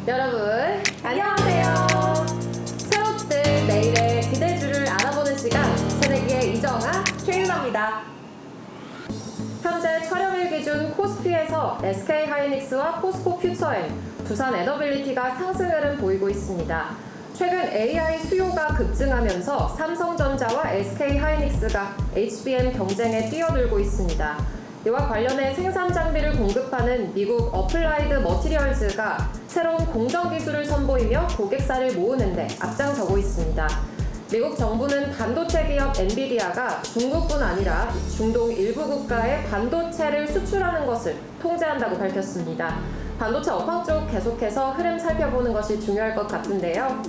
여러분 안녕하세요. 새롭들 내일의 기대주를 알아보는 시간 새내기의 이정아 최윤아입니다. 현재 촬영일 기준 코스피에서 SK하이닉스와 포스코 퓨처엠, 두산 에너빌리티가 상승 흐름 보이고 있습니다. 최근 AI 수요가 급증하면서 삼성전자와 SK하이닉스가 HBM 경쟁에 뛰어들고 있습니다. 이와 관련해 생산 장비를 공급하는 미국 어플라이드 머티리얼즈가 새로운 공정 기술을 선보이며 고객사를 모으는데 앞장서고 있습니다. 미국 정부는 반도체 기업 엔비디아가 중국뿐 아니라 중동 일부 국가에 반도체를 수출하는 것을 통제한다고 밝혔습니다. 반도체 업황 쪽 계속해서 흐름 살펴보는 것이 중요할 것 같은데요.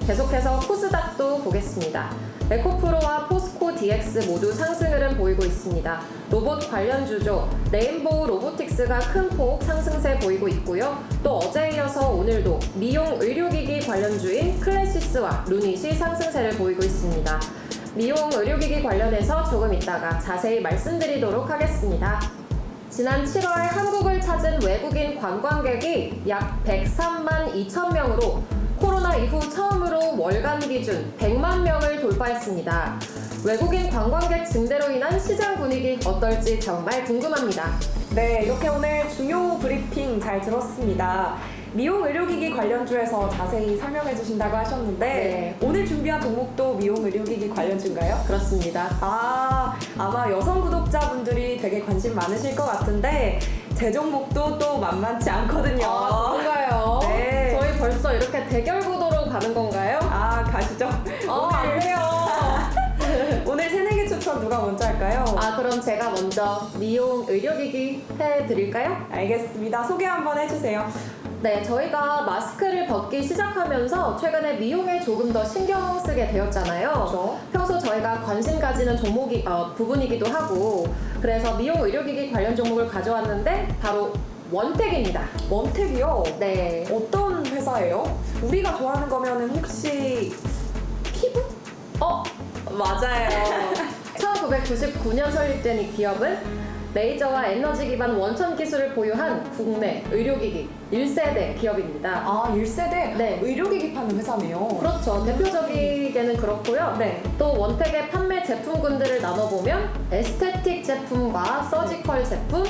계속해서 코스닥도 보겠습니다. 에코프로와 포스코 DX 모두 상승 흐름 보이고 있습니다. 로봇 관련주죠. 레인보우 로보틱스가 큰 폭 상승세 보이고 있고요. 또 어제에 이어서 오늘도 미용 의료기기 관련주인 클래시스와 루닛이 상승세를 보이고 있습니다. 미용 의료기기 관련해서 조금 이따가 자세히 말씀드리도록 하겠습니다. 지난 7월 한국을 찾은 외국인 관광객이 약 103만 2천 명으로 코로나 이후 처음으로 월간 기준 100만 명을 돌파했습니다. 외국인 관광객 증대로 인한 시장 분위기 어떨지 정말 궁금합니다. 네, 이렇게 오늘 중요 브리핑 잘 들었습니다. 미용 의료기기 관련주에서 자세히 설명해 주신다고 하셨는데 네. 오늘 준비한 종목도 미용 의료기기 관련주인가요? 그렇습니다. 아마 여성 구독자분들이 되게 관심 많으실 것 같은데 제 종목도 또 만만치 않거든요. 뭔가요? 네. 저희 벌써 이렇게 대결 구도로 가는 건가요? 가시죠. 안 돼요. 오늘 새내기 추천 누가 먼저 할까요? 그럼 제가 먼저 미용 의료기기 해드릴까요? 알겠습니다. 소개 한번 해주세요. 네, 저희가 마스크를 벗기 시작하면서 최근에 미용에 조금 더 신경 쓰게 되었잖아요. 그렇죠. 평소 저희가 관심 가지는 부분이기도 하고, 그래서 미용 의료기기 관련 종목을 가져왔는데 바로 원택입니다. 원택이요? 네. 어떤 회사예요? 우리가 좋아하는 거면은 혹시 피부? 맞아요. 1999년 설립된 이 기업은 레이저와 에너지 기반 원천 기술을 보유한 국내 의료기기 1세대 기업입니다. 1세대? 네. 의료기기 파는 회사네요. 그렇죠. 대표적이게는 그렇고요. 네. 또 원택의 판매 제품군들을 나눠보면 에스테틱 제품과 서지컬 제품,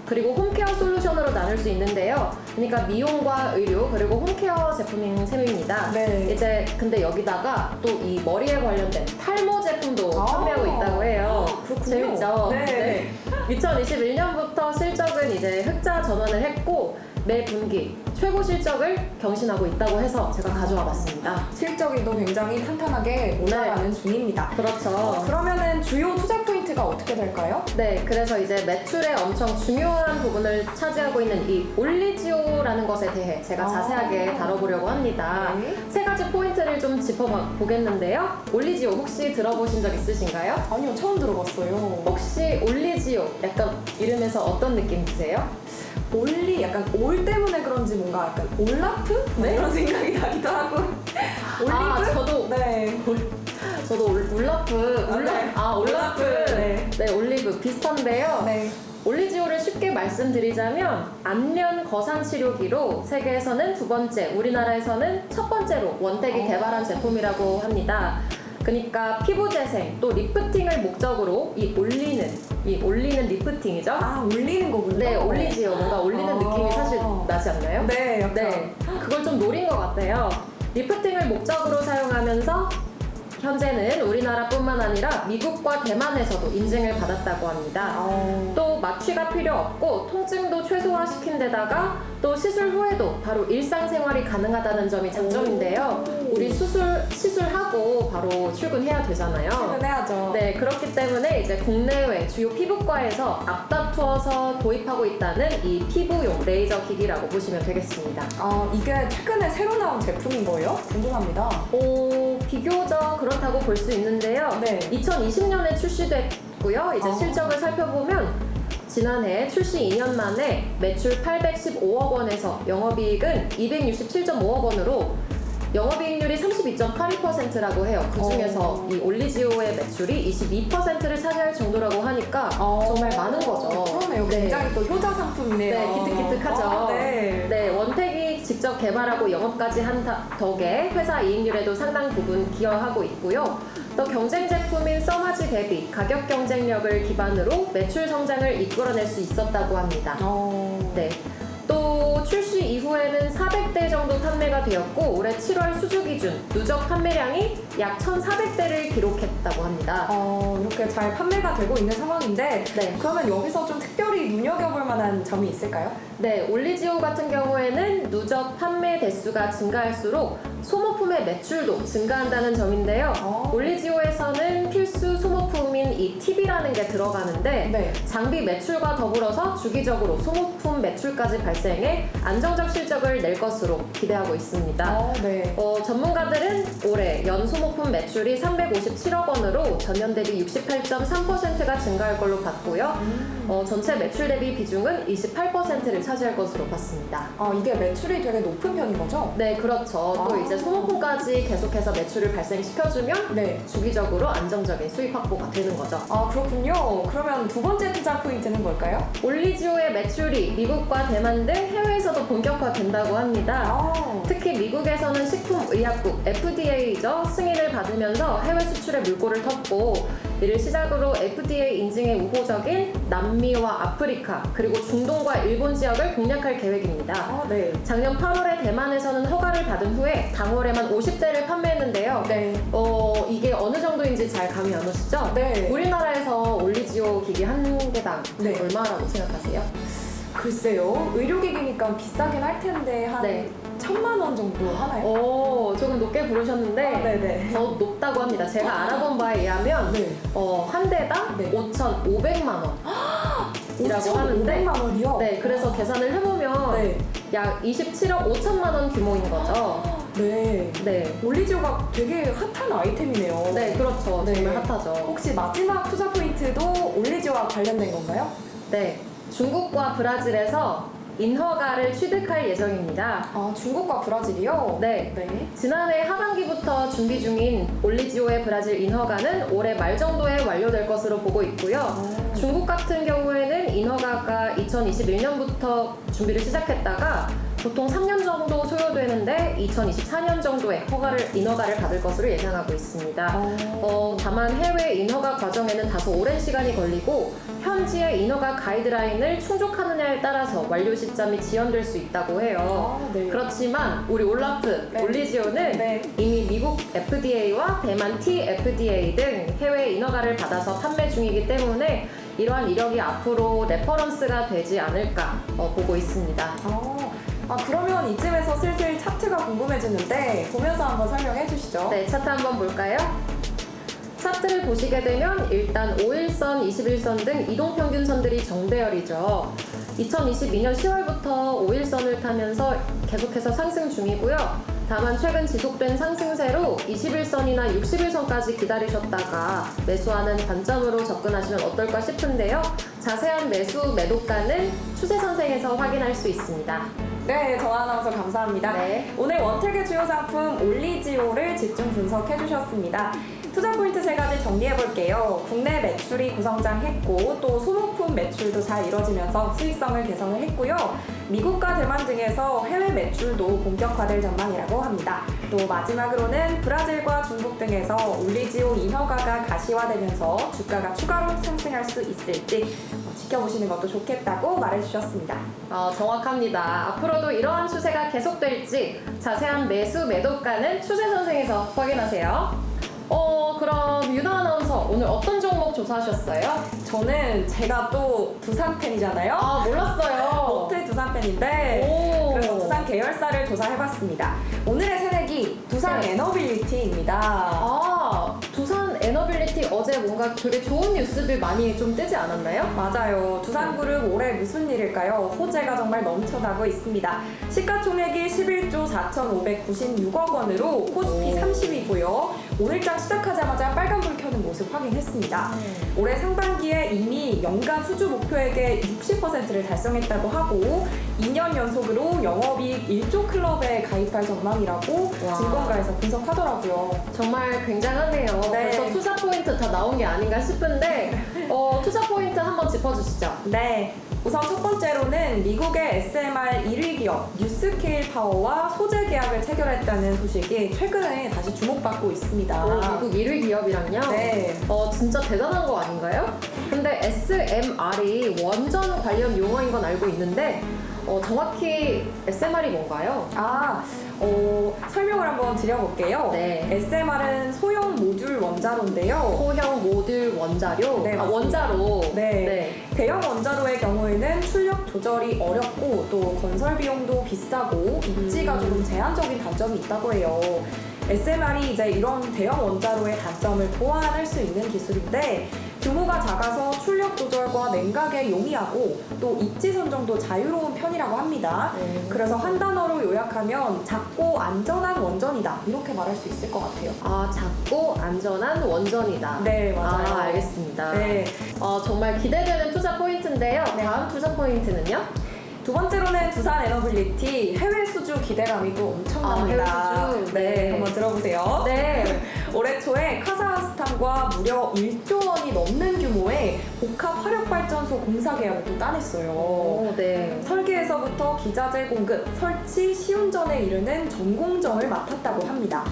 그리고 홈케어 솔루션으로 나눌 수 있는데요. 그러니까 미용과 의료 그리고 홈케어 제품인 셈입니다. 네. 이제 근데 여기다가 또 이 머리에 관련된 탈모 제품도 판매하고 있다고 해요. 그렇군요. 재밌죠? 네. 2021년부터 실적은 이제 흑자 전환을 했고 매 분기 최고 실적을 경신하고 있다고 해서 제가 가져와 봤습니다. 실적이 또 굉장히 탄탄하게 올라가는 중입니다. 그렇죠. 그러면은 주요 투자 포인트가 어떻게 될까요? 네, 그래서 이제 매출에 엄청 중요한 부분을 차지하고 있는 이 올리지오라는 것에 대해 제가 자세하게 다뤄보려고 합니다. 네. 세 가지 포인트를 좀 짚어보겠는데요. 올리지오 혹시 들어보신 적 있으신가요? 아니요, 처음 들어봤어요. 혹시 올리지오 약간 이름에서 어떤 느낌 드세요? 약간 올 때문에 그런지 뭔가 약간 올라프? 네? 그런 생각이 나기도 하고. 올리브? 저도 네. 올라프. 올라프. 네. 네, 올리브 비슷한데요. 네. 올리지오를 쉽게 말씀드리자면 안면 거상 치료기로 세계에서는 두 번째, 우리나라에서는 첫 번째로 원택이 개발한 제품이라고 합니다. 그러니까 피부 재생 또 리프팅을 목적으로 이 올리는 리프팅이죠. 올리는 거군요. 네, 올리지오. 뭔가 올리는 느낌이 사실 나지 않나요? 네, 약간. 네, 그걸 좀 노린 것 같아요. 리프팅을 목적으로 사용하면서 현재는 우리나라뿐만 아니라 미국과 대만에서도 인증을 받았다고 합니다. 또 마취가 필요 없고 통증도 최소화시킨 데다가 또 시술 후에도 바로 일상생활이 가능하다는 점이 장점인데요. 우리 시술하고 바로 출근해야 되잖아요. 출근해야죠. 네, 그렇기 때문에 이제 국내외 주요 피부과에서 앞다투어서 도입하고 있다는 이 피부용 레이저 기기라고 보시면 되겠습니다. 이게 최근에 새로 나온 제품인 거예요? 궁금합니다. 비교적 그렇다고 볼 수 있는데요. 네. 2020년에 출시됐고요. 이제 실적을 살펴보면 지난해 출시 2년 만에 매출 815억 원에서 영업이익은 267.5억 원으로 영업이익률이 32.82%라고 해요. 그 중에서 이 올리지오의 매출이 22%를 차지할 정도라고 하니까 정말 많은 거죠. 그러네요. 네. 굉장히 또 효자 상품이네요. 네, 기특기특하죠. 네. 네, 원택이 직접 직접 개발하고 영업까지 한 덕에 회사 이익률에도 상당 부분 기여하고 있고요. 또 경쟁 제품인 써마지 대비 가격 경쟁력을 기반으로 매출 성장을 이끌어낼 수 있었다고 합니다. 네. 또 출시 이후에는 400대 정도 판매가 되었고 올해 7월 수주 기준 누적 판매량이 약 1,400대를 기록했다고 합니다. 이렇게 잘 판매가 되고 있는 상황인데 네. 그러면 여기서 좀 특별히 눈여겨볼 만한 점이 있을까요? 네, 올리지오 같은 경우에는 누적 판매 대수가 증가할수록 소모품의 매출도 증가한다는 점인데요. 올리지오에서는 필수 소모품인 이 TV라는 게 들어가는데 네. 장비 매출과 더불어서 주기적으로 소모품 매출까지 발생해 안정적 실적을 낼 것으로 기대하고 있습니다. 네. 전문가들은 올해 연 소모품 매출이 357억 원으로 전년 대비 68.3%가 증가할 걸로 봤고요. 전체 매출 대비 비중은 28%를 차지할 것으로 봤습니다. 이게 매출이 되게 높은 편인 거죠? 네, 그렇죠. 또 이제 소모품까지 계속해서 매출을 발생시켜주면 네. 주기적으로 안정적인 수익 확보가 되는 거죠. 그렇군요. 그러면 두 번째 투자 포인트는 뭘까요? 올리지오의 매출이 미국과 대만 등 해외에서도 본격화된다고 합니다. 특히 미국에서는 식품의약국 FDA죠 승인을 받으면서 해외 수출의 물꼬를 텄고 이를 시작으로 FDA 인증에 우호적인 남미와 아프리카 그리고 중동과 일본 지역을 공략할 계획입니다. 네. 작년 8월에 대만에서는 허가를 받은 후에 당월에만 50대를 판매했는데요. 네. 이게 어느 정도인지 잘 감이 안 오시죠? 네. 우리나라에서 올리지오 기기 한 개당 네. 얼마라고 생각하세요? 글쎄요. 의료기기니까 비싸긴 할 텐데 한 네. 1,000만 원 정도 하나요? 조금 높게 부르셨는데 네네. 더 높다고 합니다. 제가 알아본 바에 의하면 네. 한 대당 네. 5,500만 원이라고 하는데 500만 원이요? 네, 그래서 계산을 해보면 네. 약 27억 5천만 원 규모인 거죠. 네. 네. 올리지오가 되게 핫한 아이템이네요. 네, 그렇죠. 네. 정말 핫하죠. 혹시 마지막 투자 포인트도 올리지오와 관련된 건가요? 네, 중국과 브라질에서 인허가를 취득할 예정입니다. 중국과 브라질이요? 네. 네. 지난해 하반기부터 준비 중인 올리지오의 브라질 인허가는 올해 말 정도에 완료될 것으로 보고 있고요. 중국 같은 경우에는 인허가가 2021년부터 준비를 시작했다가 보통 3년 정도 소요되는데 2024년 정도에 인허가를 받을 것으로 예상하고 있습니다. 다만 해외 인허가 과정에는 다소 오랜 시간이 걸리고 현지의 인허가 가이드라인을 충족하느냐에 따라서 완료 시점이 지연될 수 있다고 해요. 네. 그렇지만 우리 올라프, 네. 올리지오는 네. 이미 미국 FDA와 대만 TFDA 등 해외 인허가를 받아서 판매 중이기 때문에 이러한 이력이 앞으로 레퍼런스가 되지 않을까 보고 있습니다. 그러면 이쯤에서 슬슬 차트가 궁금해지는데 보면서 한번 설명해 주시죠. 네, 차트 한번 볼까요? 차트를 보시게 되면 일단 5일선, 21선 등 이동평균선들이 정배열이죠. 2022년 10월부터 5일선을 타면서 계속해서 상승 중이고요. 다만 최근 지속된 상승세로 21선이나 60일선까지 기다리셨다가 매수하는 관점으로 접근하시면 어떨까 싶은데요. 자세한 매수, 매도가는 추세 선생에서 확인할 수 있습니다. 네, 정한 아나운서 감사합니다. 네. 오늘 원택의 주요 상품 올리지오를 집중 분석해 주셨습니다. 투자 포인트 3가지 정리해 볼게요. 국내 매출이 고성장했고 또 소모품 매출도 잘 이뤄지면서 수익성을 개선을 했고요. 미국과 대만 등에서 해외 매출도 본격화될 전망이라고 합니다. 또 마지막으로는 브라질과 중국 등에서 올리지오 인허가가 가시화되면서 주가가 추가로 상승할 수 있을지 지켜보시는 것도 좋겠다고 말해주셨습니다. 정확합니다. 앞으로도 이러한 추세가 계속될지 자세한 매수, 매도가는 추세 선생에서 확인하세요. 그럼 유나 아나운서 오늘 어떤 종목 조사하셨어요? 저는 제가 또 두산 팬이잖아요. 몰랐어요. 롯데 두산 팬인데 그래서 두산 계열사를 조사해봤습니다. 오늘의 새내기 두산 네. 에너빌리티입니다. 두산 에너빌리티 어제 뭔가 되게 좋은 뉴스들 많이 좀 뜨지 않았나요? 맞아요. 두산그룹 올해 무슨 일일까요? 호재가 정말 넘쳐나고 있습니다. 시가총액이 11조 4,596억 원으로 코스피 30위고요. 오늘장 시작하자마자 빨간불 켜는 모습 확인했습니다. 올해 상반기에 이미 SMR이 연간 수주 목표액의 60%를 달성했다고 하고 2년 연속으로 영업이익 1조 클럽에 가입할 전망이라고 와. 증권가에서 분석하더라고요. 정말 굉장하네요. 네. 벌써 투자 포인트 다 나온 게 아닌가 싶은데 투자 포인트 한번 짚어주시죠. 네. 우선 첫 번째로는 미국의 SMR 1위 기업 뉴스케일 파워와 소재 계약을 체결했다는 소식이 최근에 다시 주목받고 있습니다. 미국 1위 기업이랑요? 네. 진짜 대단한 거 아닌가요? 근데 SMR이 원전 관련 용어인 건 알고 있는데 정확히 SMR이 뭔가요? 설명을 한번 드려볼게요. 네. SMR은 소형 모듈 원자로인데요. 소형 모듈 원자료? 네, 맞습니다. 원자로. 네. 대형 원자로의 경우에는 출력 조절이 어렵고 또 건설 비용도 비싸고 입지가 조금 제한적인 단점이 있다고 해요. SMR이 이제 이런 대형 원자로의 단점을 보완할 수 있는 기술인데 규모가 작아서 출력 조절과 냉각에 용이하고 또 입지 선정도 자유로운 편이라고 합니다. 그래서 한 단어로 요약하면 작고 안전한 원전이다 이렇게 말할 수 있을 것 같아요. 작고 안전한 원전이다. 네, 맞아요. 알겠습니다. 네. 정말 기대되는 투자 포인트인데요. 네. 다음 투자 포인트는요? 두 번째로는 두산 에너빌리티 해외 수주 기대감이 또 엄청납니다. 해외 수주. 네, 한번 들어보세요. 네. 올해 초에 카자흐스탄과 무려 1조 원이 넘는 규모의 복합 화력발전소 공사 계약을 또 따냈어요. 네. 설계에서부터 기자재 공급, 설치, 시운전에 이르는 전공정을 맡았다고 합니다.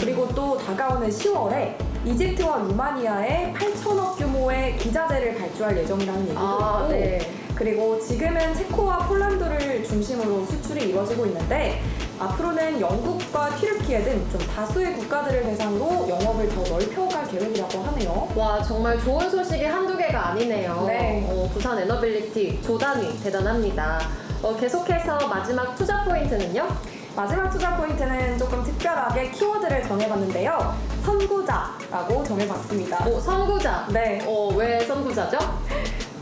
그리고 또 다가오는 10월에 이집트와 루마니아에 8천억 규모의 기자재를 발주할 예정이라는 얘기도 있고 네. 그리고 지금은 체코와 폴란드를 중심으로 수출이 이루어지고 있는데 앞으로는 영국과 튀르키예 등 좀 다수의 국가들을 대상으로 영업을 더 넓혀갈 계획이라고 하네요. 와, 정말 좋은 소식이 한두 개가 아니네요. 네. 두산 에너빌리티 조단위 대단합니다. 계속해서 마지막 투자 포인트는요? 마지막 투자 포인트는 조금 특별하게 키워드를 정해봤는데요. 선구자라고 정해봤습니다. 선구자. 네. 왜 선구자죠?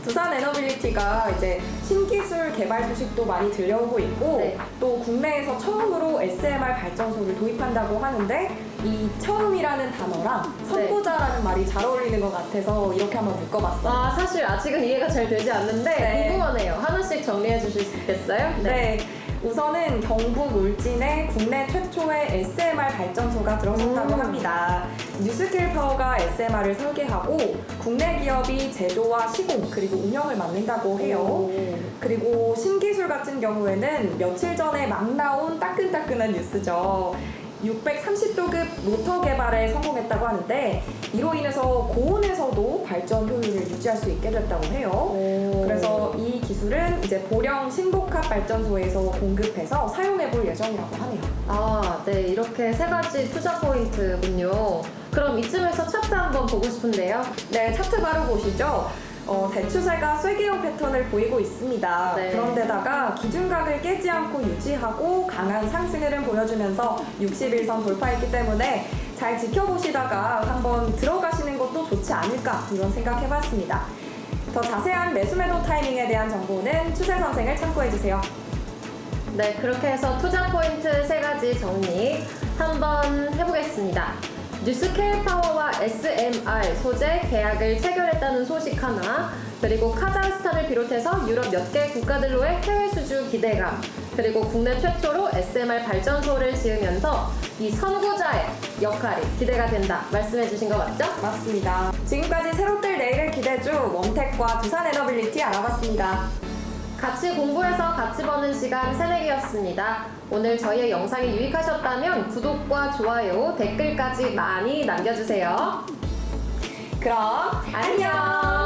두산 에너빌리티가 이제 신기술 개발 소식도 많이 들려오고 있고 네. 또 국내에서 처음으로 SMR 발전소를 도입한다고 하는데 이 처음이라는 단어랑 선구자라는 말이 잘 어울리는 것 같아서 이렇게 한번 묶어봤어요. 사실 아직은 이해가 잘 되지 않는데 네. 궁금하네요. 하나씩 정리해 주실 수 있겠어요? 네. 우선은 경북 울진에 국내 최초의 SMR 발전소가 들어섰다고 합니다. 뉴스케일 파워가 SMR을 설계하고 국내 기업이 제조와 시공 그리고 운영을 맡는다고 해요. 그리고 신기술 같은 경우에는 며칠 전에 막 나온 따끈따끈한 뉴스죠. 630도급 로터 개발에 성공했다고 하는데 이로 인해서 고온에서도 발전 효율을 유지할 수 있게 됐다고 해요. 그래서 이 기술은 이제 보령 신복합 발전소에서 공급해서 사용해 볼 예정이라고 하네요. 네. 이렇게 세 가지 투자 포인트군요. 그럼 이쯤에서 차트 한번 보고 싶은데요. 네, 차트 바로 보시죠. 대추세가 쐐기형 패턴을 보이고 있습니다. 네. 그런데다가 기준각을 깨지 않고 유지하고 강한 상승 흐름 보여주면서 61선 돌파했기 때문에 잘 지켜보시다가 한번 들어가시는 것도 좋지 않을까 이런 생각해봤습니다. 더 자세한 매수 매도 타이밍에 대한 정보는 추세 선생을 참고해주세요. 네, 그렇게 해서 투자 포인트 세 가지 정리 한번 해보겠습니다. 뉴스케일 파워와 SMR 소재 계약을 체결했다는 소식 하나, 그리고 카자흐스탄을 비롯해서 유럽 몇 개 국가들로의 해외 수주 기대감, 그리고 국내 최초로 SMR 발전소를 지으면서 이 선구자의 역할이 기대가 된다 말씀해 주신 거 맞죠? 맞습니다. 지금까지 새로 뜰 내일을 기대주 웜텍과 두산 에너빌리티 알아봤습니다. 같이 공부해서 같이 버는 시간 새내기였습니다. 오늘 저희의 영상이 유익하셨다면 구독과 좋아요, 댓글까지 많이 남겨주세요. 그럼 안녕!